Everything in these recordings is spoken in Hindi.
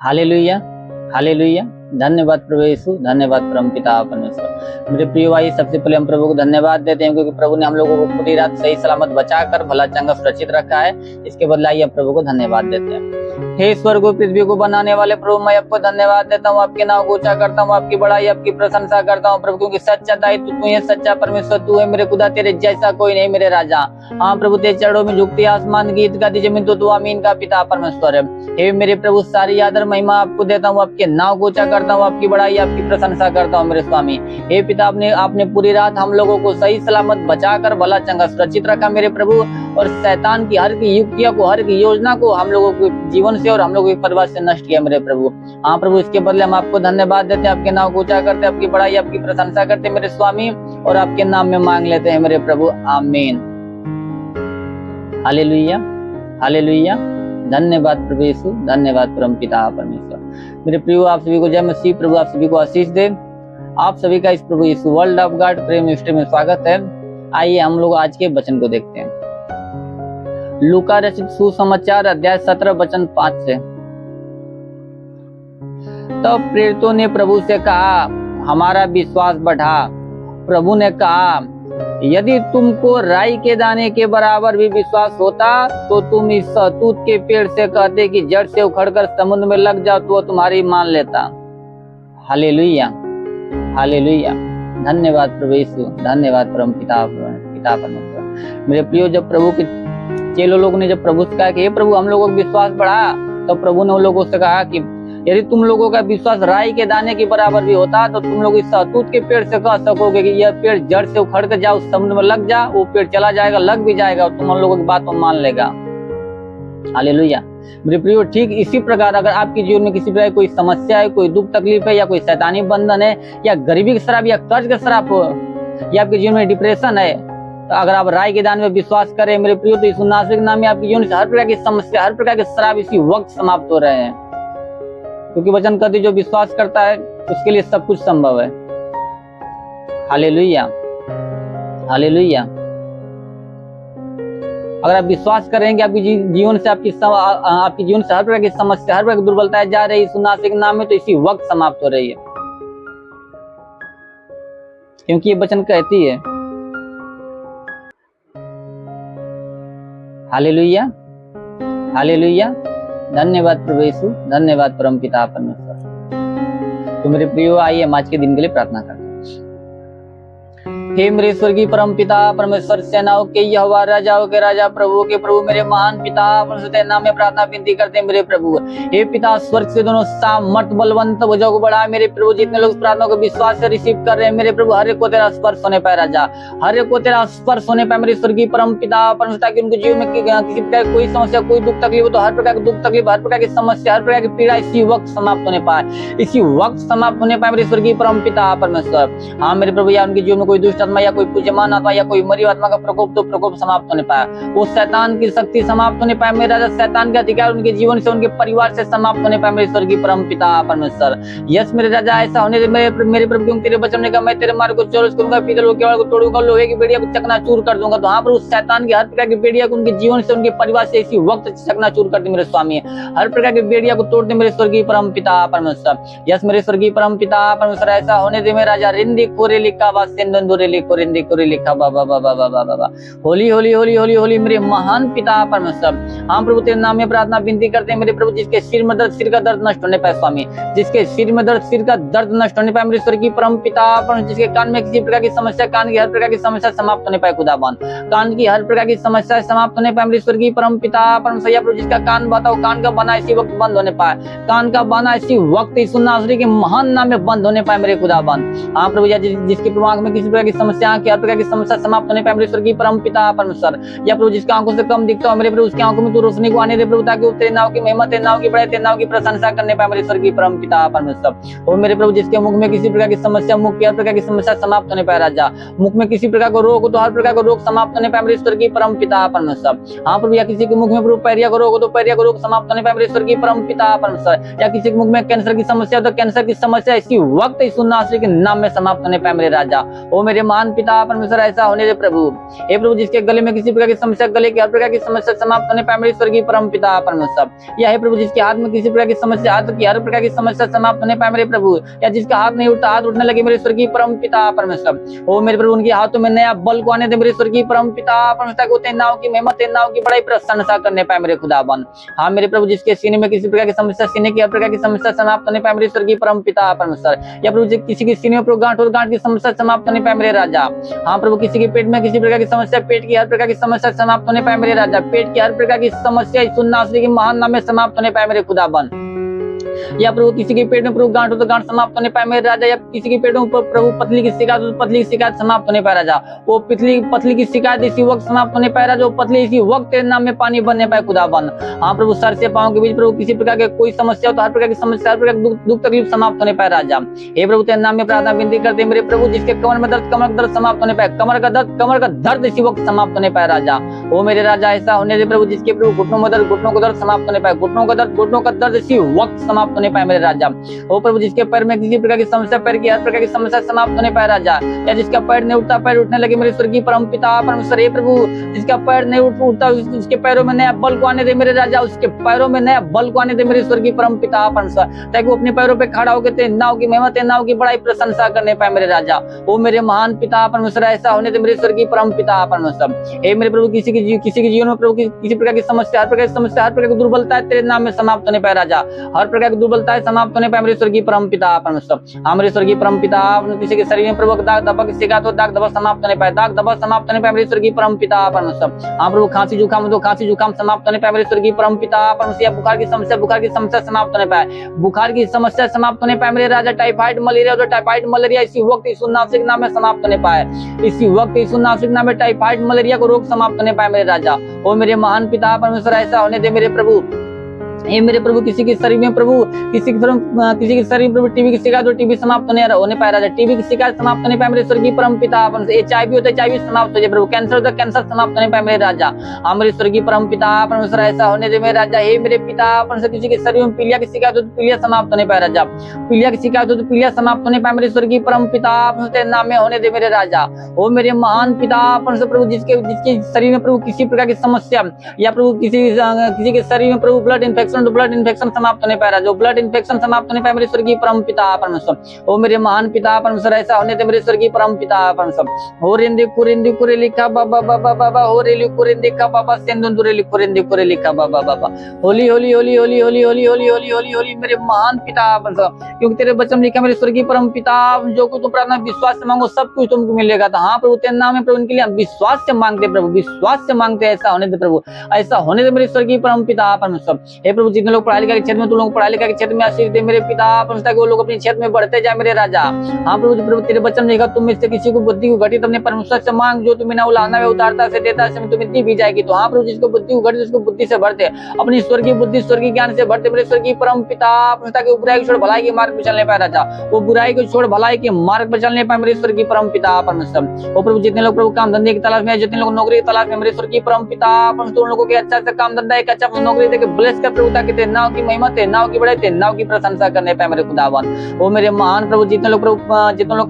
Hallelujah, hallelujah. धन्यवाद प्रभु यीशु, धन्यवाद परमपिता परमेश्वर। मेरे प्रिय भाई, सबसे पहले हम प्रभु को धन्यवाद देते हैं क्योंकि प्रभु ने हम लोगों को पूरी रात सही सलामत बचाकर भला चंगा सुरक्षित रखा है। इसके बदले आइए हम प्रभु को धन्यवाद देते हैं। हे स्वर्ग और पृथ्वी को बनाने वाले प्रभु, मैं आपको धन्यवाद देता हूँ, आपके नाम को ऊंचा करता हूँ, आपकी बड़ाई आपकी प्रशंसा करता हूँ प्रभु, क्योंकि सच्चा दायित्व तू है, सच्चा परमेश्वर तू है मेरे खुदा, तेरे जैसा कोई नहीं मेरे राजा। हाँ प्रभु, तेरे चरणों में झुकती आसमान गीत गाती जमीन, तो तू आमीन का पिता परमेश्वर है। हे मेरे प्रभु, सारी आदर महिमा आपको देता हूँ, आपके नाम को ऊंचा करता हूँ, आपकी बड़ाई आपकी प्रशंसा करता हूँ मेरे स्वामी। हे पिता, आपने पूरी रात हम लोगों को सही सलामत बचाकर भला चंगा सुरक्षित रखा मेरे प्रभु, और शैतान की हर की युक्तियों को, हर की योजना को हम लोगों के जीवन से और हम लोगों के परिवार से नष्ट किया मेरे प्रभु। हाँ प्रभु, इसके बदले हम आपको धन्यवाद देते हैं, आपके नाम को ऊंचा करते हैं, आपकी बड़ाई आपकी प्रशंसा करते हैं मेरे स्वामी, और आपके नाम में मांग लेते हैं मेरे प्रभु, आमीन। Hallelujah, hallelujah. धन्यवाद प्रभु यीशु, धन्यवाद परमपिता परमेश्वर। मेरे प्रियो, आप सभी को जय मसीह। प्रभु आप सभी को आशीष दे। आप सभी का इस प्रभु यीशु वर्ल्ड ऑफ गॉड प्रेम मिनिस्ट्री में स्वागत है। आइए हम लोग आज के वचन को देखते हैं। लूका रचित सुसमाचार अध्याय 17 वचन 5 से। तब प्रेरितों ने प्रभु से कहा, हमारा विश्वास बढ़ा। प्रभु ने कहा, यदि तुमको राई के दाने के बराबर भी विश्वास होता तो तुम इस सहतूत के पेड़ से कहते कि जड़ से उखड़कर समुद्र में लग जाओ, तो तुम्हारी मान लेता। Hallelujah, hallelujah. धन्यवाद प्रभु यीशु, धन्यवाद परमपिता परमेश्वर। मेरे प्रियो, जब प्रभु के चेलों लोगों ने जब प्रभु से कहा कि हे प्रभु हम लोगों का विश्वास बढ़ा, तो प्रभु ने उन लोगों से कहा कि यदि तुम लोगों का विश्वास राई के दाने के बराबर भी होता तो तुम लोग इस सहतूत के पेड़ से कह सकोगे कि यह पेड़ जड़ से उखड़ कर जाओ, समुद्र में लग जा, वो पेड़ चला जाएगा, लग भी जाएगा, और तुम उन लोगों की बात को मान लेगा। हालेलुया। मेरे प्रियो, ठीक इसी प्रकार अगर आपके जीवन में किसी प्रकार कोई समस्या है, कोई दुख तकलीफ है, या कोई शैतानी बंधन है, या गरीबी का श्राप, या कर्ज का श्राप हो, या आपके जीवन में डिप्रेशन है, तो अगर आप राई के दान में विश्वास करें मेरे प्रियो, तो यीशु नासरी के नाम में आपके जीवन से हर प्रकार की समस्या, हर प्रकार के श्राप इसी वक्त समाप्त हो रहे हैं, क्योंकि वचन कहते जो विश्वास करता है उसके लिए सब कुछ संभव है। Hallelujah, hallelujah. अगर आप विश्वास करेंगे आपकी जीवन से आपकी जीवन से हर प्रकार की समस्या, हर प्रकार की दुर्बलताएं जा रही है यीशु नासरी के नाम में, तो इसी वक्त समाप्त हो रही है, क्योंकि ये वचन कहती है। Hallelujah, hallelujah. धन्यवाद प्रभु यीशु, धन्यवाद परमपिता परमेश्वर। तो मेरे प्रियो, आइए हम आज के दिन के लिए प्रार्थना करते हैं। हे मेरे स्वर्गीय परमपिता परमेश्वर, सेनाओं के यहोवा, राजाओं के राजा, प्रभु के प्रभु, मेरे महान पिता परमेश्वर तेरे नाम में प्रार्थना विनती करते हैं मेरे प्रभु। हे पिता, स्वर्ग से दोनों सामर्थ बलवंत भुजों को बढ़ा मेरे प्रभु। जितने लोग प्रार्थना को विश्वास से रिसीव कर रहे हैं मेरे प्रभु, हर एक को तेरा स्पर्श होने पाए राजा, हर एक को तेरा स्पर्श होने पाए मेरे स्वर्गीय परमपिता परमेश्वर, ताकि उनके जीवन में किसी प्रकार कोई समस्या, कोई दुख तकलीफ हो, तो हर प्रकार की दुख तकलीफ, हर प्रकार की समस्या, हर प्रकार की पीड़ा इसी वक्त समाप्त होने पाए, इसी वक्त समाप्त होने पाए मेरे स्वर्गीय परमपिता परमेश्वर। हाँ मेरे प्रभु, या उनके जीवन में कोई दुष्ट आत्मा, या कोई पूज्यमान आत्मा, या कोई मरी आत्मा का प्रकोप, तो प्रकोप समाप्त होने पाए, वो शैतान की शक्ति समाप्त होने पाए मेरे राजा, शैतान के अधिकार उनके जीवन से, उनके परिवार से समाप्त होने पाए मेरे स्वर्गीय परमपिता परमेश्वर। यस मेरे राजा, ऐसा होने दे मेरे प्रभु, क्योंकि तेरे वचन ने कहा, मैं तेरे मार्ग को चौरस करूंगा, पीतल के केवड़ को तोड़ूंगा, लोहे की बेड़िया को चकनाचूर कर दूंगा। तो हाँ प्रभु, शैतान की हर प्रकार की बेड़िया को उनके जीवन से, उनके परिवार से इसी वक्त चकनाचूर कर दे मेरे स्वामी, हर प्रकार की बेड़िया को तोड़ दे मेरे स्वर्गीय परमपिता परमेश्वर। यस मेरे स्वर्गीय परमपिता परमेश्वर, ऐसा होने दे मेरे राजा। रिंदी कोरे लिखा बा सेंदुरे लिखो, रिंदी कोरे लिखा बाबा बाबा बाबा बाबा। होली होली होली होली होली मेरे महान पिता परमेश्वर। हाँ प्रभु, तेरे नाम में प्रार्थना विनती करते हैं मेरे प्रभु, जिसके सिर में दर्द, सिर का दर्द नष्ट होने पाए स्वामी, जिसके सिर में दर्द, सिर का दर्द नष्ट होने पाए मेरे स्वर्गीय परमपिता परमेश्वर। जिसके कान में किसी प्रकार की समस्या, कान की हर प्रकार की समस्या समाप्त होने पाए खुदाबंद, कान की हर प्रकार की समस्या समाप्त होने पाए मेरे स्वर्गीय परमपिता परमेश्वर। या प्रभु, जिसका कान बताओ, कान का बना इसी वक्त बंद होने पाए, कान का बना इसी वक्त यीशु नासरी के महान नाम में बंद होने पाए मेरे खुदाबंद। हाँ प्रभु, या जिसके प्रभु आंख में किसी प्रकार की समस्या, आंख की हर प्रकार की समस्या समाप्त होने पाए मेरे स्वर्गीय परमपिता परमेश्वर। या प्रभु, जिसकी आंखों से कम दिखता हो मेरे प्रभु, उसकी आंखों में तू रोशनी को आने दे प्रभु, ताकि तेरे नाम की महिमा, तेरे नाम की बड़ाई, तेरे नाम की प्रशंसा करने पाए मेरे स्वर्गीय परमपिता परमेश्वर। और मेरे प्रभु, जिसके मुख में किसी प्रकार की समस्या, मुख की हर प्रकार की समस्या समाप्त होने पाए राजा, मुख में किसी प्रकार का रोग हो तो हर प्रकार का रोग समाप्त होने पाए मेरे स्वर्गीय परमपिता परमेश्वर। हाँ प्रभु, या किसी के मुख में प्रभु पैरिया का रोग हो तो पैरिया का रोग समाप्त होने पाए मेरे स्वर्गीय परमपिता परमेश्वर। या किसी के मुख में कैंसर की समस्या हो तो कैंसर की समस्या इसी वक्त यीशु नासरी के नाम में समाप्त होने पाए मेरे राजा। ओ मेरे महान पिता परमेश्वर ऐसा होने दे प्रभु। हे प्रभु जिसके गले में किसी प्रकार की समस्या, गले की हर प्रकार की समस्या समाप्त होने पाए मेरे स्वर्गीय परम पिता परमेश्वर। या हे प्रभु जिसके हाथ में किसी प्रकार की समस्या, हाथ की हर प्रकार की समस्या समाप्त होने पाए मेरे प्रभु। या जिसका हाथ नहीं उठता, हाथ उठने लगे मेरे स्वर्गीय परम पिता परमेश्वर। ओ मेरे प्रभु उनके हाथों में नया बल को आने दे मेरे स्वर्गीय परम पिता परमेश्वर। को तेरे नाम की महिमा, तेरे नाम की बड़ाई प्रशंसा करने पाए मेरे खुदावन। हाँ मेरे प्रभु जिसके सीने में किसी प्रकार की समस्या, सीने की हर प्रकार की समस्या समाप्त होने पाए मेरे स्वर्गीय परम पिता परमेश्वर। या प्रभु किसी के सीने में प्रभु गांठ और गांठ की समस्या समाप्त होने पाए मेरे राजा। हाँ प्रभु किसी के पेट में किसी प्रकार की समस्या, पेट की हर प्रकार की समस्या समाप्त होने पाए मेरे राजा। पेट की हर प्रकार की समस्या यीशु नासरी के महान नाम में समाप्त होने पाए मेरे खुदावन। या प्रभु किसी के पेट में प्रभु गांठ हो तो गांठ समाप्त होने पाए मेरे राजा। या किसी के पेट में प्रभु पतली की शिकायत हो तो पतली की शिकायत समाप्त होने पाए राजा। वो पतली की शिकायत इसी वक्त समाप्त होने पाए राजा। वो पतली इसी वक्त तेरे नाम में पानी बनने पाए खुदावन। हाँ प्रभु सर से पांव के बीच प्रभु किसी प्रकार के कोई समस्या हो तो हर प्रकार की समस्या, हर प्रकार दुख तकलीफ समाप्त होने पाए राजा। हे प्रभु तेरे नाम में प्रार्थना विनती करते मेरे प्रभु जिसके कमर में दर्द, कमर का दर्द समाप्त होने पाए, कमर का दर्द इसी वक्त समाप्त होने पाए राजा। वो मेरे राजा ऐसा होने दे प्रभु जिसके प्रभु घुटनों में दर्द, घुटनों का दर्द समाप्त होने पाए, घुटनों का दर्द इसी वक्त समाप्त होने पाए मेरे राजा। ओ प्रभु जिसके पैर में किसी प्रकार की समस्या, पैर की हर प्रकार की समस्या समाप्त होने पाए राजा। या जिसका पैर नहीं उठता, पैर उठने लगे मेरे स्वर्गीय परम पिता परमेश्वर। हे प्रभु जिसका पैर नहीं उठता, उसके पैरों में नया बल को आने दे मेरे राजा। उसके पैरों में नया बल को आने दे मेरे स्वर्गीय परम पिता परमेश्वर, ताकि वो अपने पैरों पे खड़ा होकर तेरे नाम की महिमा, तेरे नाम की बड़ाई प्रशंसा करने पाए मेरे राजा। ओ मेरे महान पिता परमेश्वर ऐसा होने दे मेरे स्वर्गीय परम पिता परमेश्वर। हे मेरे प्रभु किसी के जीवन में प्रभु किसी प्रकार की समस्या, हर प्रकार की समस्या, हर प्रकार की दुर्बलता तेरे नाम में समाप्त होने पाए राजा। हर प्रकार की दुर्बलता समाप्त होने पाए मेरे स्वर्गीय परम पिता परमेश्वर। हमारे स्वर्गीय परम पिता किसी के शरीर में प्रभु दाग दबा की शिकायत हो, दाग दबा समाप्त होने पाए, दाग दबा समाप्त होने पाए मेरे स्वर्गीय परम पिता परमेश्वर। हाँ प्रभु खांसी जुकाम तो खांसी जुकाम समाप्त होने पाए मेरे स्वर्गीय परम पिता परमेश्वर। बुखार की समस्या समाप्त होने पाए, बुखार की समस्या समाप्त होने पाए मेरे राजा। टाइफाइड मलेरिया तो टाइफाइड मलेरिया इसी वक्त यीशु नासरी के नाम में समाप्त होने पाए, इसी वक्त यीशु नासरी के नाम में टाइफाइड मलेरिया को रोग समाप्त होने पाए मेरे राजा। ओ मेरे महान पिता परमेश्वर ऐसा होने दे मेरे प्रभु। हे मेरे प्रभु किसी के शरीर में प्रभु किसी के शरीर में प्रभु टीबी की शिकायत हो, टीबी समाप्त होने पाए राजा। टीबी की शिकायत समाप्त होने पाए मेरे स्वर्गीय परम पिता परमेश्वर। HIV होता है, HIV समाप्त हो जाए प्रभु। कैंसर होता है, कैंसर समाप्त होने पाए मेरे राजा। हमारे स्वर्गीय परम पिता परमेश्वर ऐसा होने दे मेरे राजा। हे मेरे पिता परमेश्वर किसी के शरीर में पीलिया की शिकायत हो तो पीलिया समाप्त होने पाए राजा। पीलिया की शिकायत हो तो पीलिया समाप्त होने पाए मेरे स्वर्गीय परम पिता परमेश्वर नाम में होने दे मेरे राजा। ओ मेरे महान पिता परमेश्वर प्रभु जिसके शरीर में प्रभु किसी प्रकार की समस्या, या प्रभु किसी के शरीर में प्रभु ब्लड इन्फेक्शन समाप्त होने पाए राजा। ब्लड इन्फेक्शन समाप्त होने पाए मेरे स्वर्गीय परम पिता परमेश्वर। ओ मेरे महान पिता परमेश्वर ऐसा होने दे मेरे स्वर्गीय परम पिता परमेश्वर। हो रेंदे कुरे लिखा बाबा बाबा बाबा, हो रेली कुरेंदे का बाबा सेंदुरे लिखुरेंदे कुरे लिखा बाबा बाबा। होली होली होली होली होली होली होली होली होली होली मेरे महान पिता परमेश्वर, क्योंकि तेरे वचन लिखा मेरे स्वर्गीय परम पिता जो कुछ तुम प्रार्थना विश्वास से मांगो सब कुछ तुमको मिलेगा। तो हाँ प्रभु तेरे नाम है प्रभु, उनके लिए हम विश्वास से मांगते प्रभु, विश्वास से मांगते। ऐसा होने दे प्रभु, ऐसा होने दे मेरे स्वर्गीय परम पिता परमेश्वर। हे प्रभु जितने लोग पढ़ाई लिखा के क्षेत्र में, तुम लोग पढ़ाई लिखा के क्षेत्र में आशीष दे मेरे पिता परमेश्वर, कि वो लोग अपने क्षेत्र में बढ़ते जाए मेरे राजा। हाँ प्रभु तेरे वचन लिखा तुम में से किसी को बुद्धि उघटी अपने परमेश्वर से मांग, जो तुम्हें ना उलाहना में उतारता से देता है तुम्हें दी भी जाएगी। तो हाँ प्रभु जिसको बुद्धि उघटी उसको बुद्धि से भरते, अपनी स्वर्गीय बुद्धि स्वर्गीय ज्ञान से भरते मेरे स्वर्गीय परम पिता परमेश्वर, कि बुराई को छोड़ भलाई के मार्ग पर चलने पाए राजा। वो बुराई को छोड़ भलाई के मार्ग पर चलने पाए मेरे स्वर्गीय परम पिता परमेश्वर। वो प्रभु जितने लोग प्रभु काम धंधे की तलाश में, जितने लोग नौकरी की तलाश में मेरे स्वर्गीय परम पिता परमेश्वर, उन लोगों के अच्छा से काम धंधा, एक अच्छा नौकरी देके ब्लेस कर प्रभु, ताकि तेरे नाम की महिमा, तेरे नाम की बड़ाई, तेरे नाम की प्रशंसा करने पाए मेरे खुदावन। वो मेरे महान प्रभु जितने लोग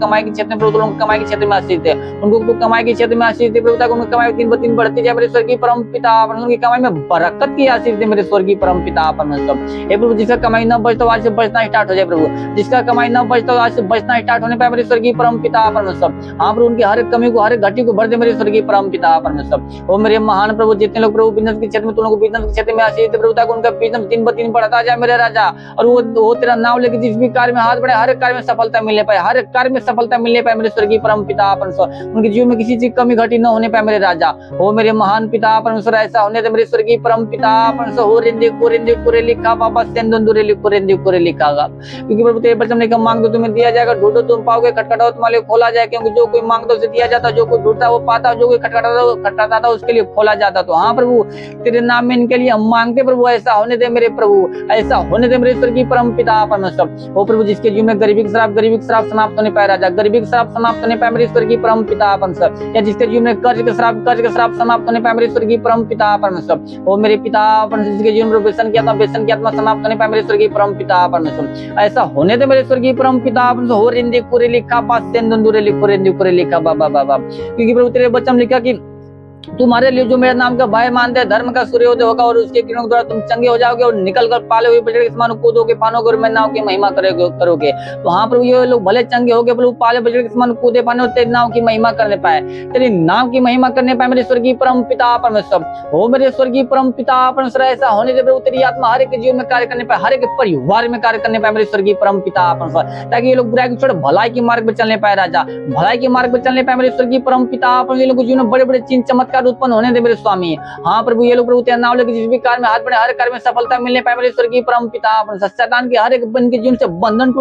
कमाई के क्षेत्र में प्रभु, लोग कमाई के क्षेत्र में आशीष दे, उनको कमाई के क्षेत्र में आशीष दे प्रभु, ताकि उनकी कमाई दिन ब दिन बढ़ती जाए मेरे स्वर्गीय परम पिता परमेश्वर। उनकी कमाई में बरकत की आशीष दे मेरे स्वर्गीय परम पिता परमेश्वर। हे प्रभु जिसका कमाई न बचता आज से बचना स्टार्ट हो जाए प्रभु, जिसका कमाई न बचता आज से बचना स्टार्ट होने पाए मेरे स्वर्गीय परम पिता परमेश्वर। हाँ प्रभु उनकी हर कमी को, हर घटी को भर दे मेरे स्वर्गीय परम पिता परमेश्वर। वो मेरे महान प्रभु जितने लोग प्रभु बिजनेस के क्षेत्र में, तुम लोग बिजनेस के क्षेत्र में आशीष दे प्रभु, ताकि उनका बिजनेस दिन ब दिन बढ़ता जाए मेरे राजा। और वो तेरा नाम लेके जिस भी कार्य में हाथ बढ़े, हर कार्य में सफलता मिलने पाए, हर कार्य में सफलता मिलने पाए मेरे स्वर्गीय परम पिता परमेश्वर। उनके जीवन में किसी चीज कमी घटी न होने पाए मेरे राजा। वो मेरे महान पिता परमेश्वर ऐसा होने दे मेरे स्वर्गीय परम पिता परमेश्वर। हो रेंदे कुरे लिखा बाबा सेंदुरे लिखुरेंदे कुरे लिखागा, क्योंकि प्रभु तेरे वचन लिखा मांग दो तुम्हें दिया जाएगा, ढूंढो तुम पाओगे, खटखटाओ तुम्हारे खोला जाए। क्योंकि जो कोई मांगता उसे दिया जाता, जो कोई ढूंढता वो पाता, जो कोई खटखटाता था उसके लिए खोला जाता। तो हाँ प्रभु तेरे नाम में इनके लिए हम मांगते प्रभु, ऐसा होने होने दे मेरे प्रभु, ऐसा होने दे मेरे स्वर्गीय परम पिता परमेश्वर। ओ प्रभु, जिसके जीवन में गरीबी का श्राप समाप्त होने पाए राजा, गरीबी का श्राप समाप्त होने पाए मेरे स्वर्गीय परम पिता परमेश्वर, या जिसके जीवन में कर्ज का श्राप समाप्त होने पाए मेरे स्वर्गीय परम पिता परमेश्वर। ओ मेरे पिता परमेश्वर, जिसके जीवन में व्यसन की आत्मा समाप्त होने पाए मेरे स्वर्गीय परम पिता परमेश्वर, ऐसा होने दे मेरे स्वर्गीय परम पिता परमेश्वर। हो रिंदी कुरे लिखा पास सेंदुरे लिखा बाबा बाबा, क्योंकि प्रभु तेरे वचन लिखा कि तुम्हारे लिए जो मेरे नाम का भय मानते हैं धर्म का सूर्योदय होगा और उसके किरणों द्वारा तुम चंगे हो जाओगे और निकल कर पाले हुए बछड़े के समान कूदोगे फानोगे और मैं नाव की महिमा करोगे। तो हाँ प्रभु, ये लोग भले चंगे हो गए प्रभु, पाले बछड़े के समान कूदे पाने और तेरी नाव की महिमा करने पाए, तेरी नाम की महिमा करने पाए मेरे स्वर्गीय परम पिता परमेश्वर। हो मेरे स्वर्गीय परम पिता परमेश्वर, ऐसा होने दे प्रभु, तेरी आत्मा हर एक जीवन में कार्य करने पाए, हर एक परिवार में कार्य करने पाए मेरे स्वर्गीय परम पिता परमेश्वर, ताकि ये लोग बुराई को छोड़ भलाई के मार्ग पर चलने पाए राजा, भलाई के मार्ग पर चलने पाए मेरे स्वर्गीय परम पिता परमेश्वर। ये लोग जीवन में बड़े बड़े चिन्ह चमत्कार उत्पन्न होने दे मेरे स्वामी। हाँ प्रभु, ये लोग प्रभु तेरा नाम लेकर जिस भी कार्य में हाथ बढ़े हर कार्य में सफलता मिलने पाए मेरे स्वर्गीय परम पिता परमेश्वर। शैतान के हर एक बंधन के जीवन से बंधन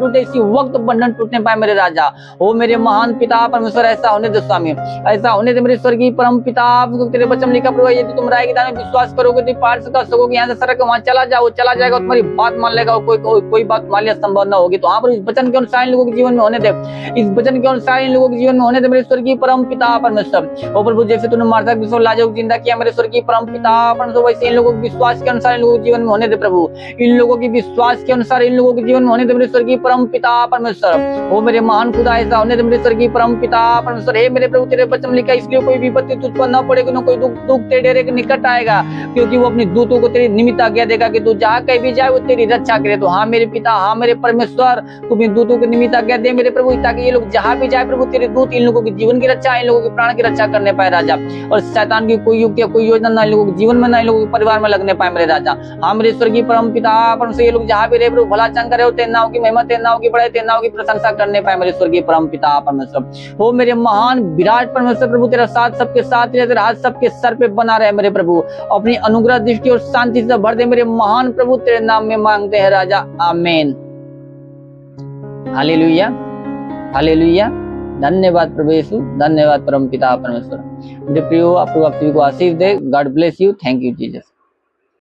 टूटे इसी वक्त बंधन टूटने पाए मेरे राजा। ओ मेरे महान पिता परमेश्वर, ऐसा होने दे स्वामी, ऐसा होने दे मेरे स्वर्गीय परम पिता। तेरे वचन लिखा प्रभु, यदि तुम राय की दान में विश्वास करोगे तो पार कर सकोगे, यहाँ से सड़क वहां चला जाएगा, तुम्हारी बात मान लेगा, कोई बात मान लिया संभव न होगी। तो हाँ प्रभु, इस वचन के अनुसार इन लोगों के जीवन में होने दे, इस वचन के अनुसार इन लोगों के जीवन में होने दे मेरे स्वर्गीय परम पिता परमेश्वर। ओ प्रभु, जैसे तूने मार्था को लाजर जिंदा किया मेरे स्वर्गीय परम पिता परमेश्वर, वैसे इन लोगों के विश्वास के अनुसार इन लोगों के जीवन में होने दे प्रभु, इन लोगों के विश्वास के अनुसार इन लोगों के जीवन में होने दे मेरे स्वर्गीय परम पिता परमेश्वर। ओ मेरे महान खुदा, ऐसा होने दे मेरे स्वर्गीय परम पिता परमेश्वर। हे मेरे प्रभु, तेरे वचन लिखा, इसलिए कोई विपत्ति तुझ पर न पड़ेगी, न कोई दुख तेरे डेरे के निकट आएगा, क्योंकि वो अपने दूतों को तेरी निमित्त आज्ञा देगा कि तू जहाँ कहीं भी जाए वो तेरी रक्षा करे। तो हाँ मेरे पिता, हाँ मेरे परमेश्वर, तू अपने दूतों को निमित्त आज्ञा दे मेरे प्रभु, ताकि ये लोग जहाँ भी जाए प्रभु, तेरे दूत इन लोगों के जीवन की रक्षा, इन लोगों के प्राण की रक्षा करने पाए राजा, और शैतान की कोई युक्ति कोई योजना ना इन लोगों के जीवन में, ना इन लोगों के परिवार में लगने पाए मेरे राजा। हाँ मेरे स्वर्गीय परम पिता परमेश्वर, ये लोग जहाँ भी रहे प्रभु भला चंगा रहे, तेरे नाम की महिमा, तेरे नाम की बड़ाई, तेरे नाम की प्रशंसा करने पाए मेरे स्वर्गीय परम पिता परमेश्वर। हो मेरे महान विराट परमेश्वर प्रभु, तेरा साथ सबके साथ रहे, तेरा हाथ सबके सर पे बना रहे मेरे प्रभु, अपनी अनुग्रह दृष्टि और शांति से भर दे मेरे महान प्रभु, तेरे नाम में मांगते हैं राजा, आमीन। Hallelujah hallelujah. धन्यवाद प्रभु यीशु, धन्यवाद परम पिता परमेश्वर। मेरे प्रियो, आप सभी को आशीष दे। God bless you. Thank you Jesus.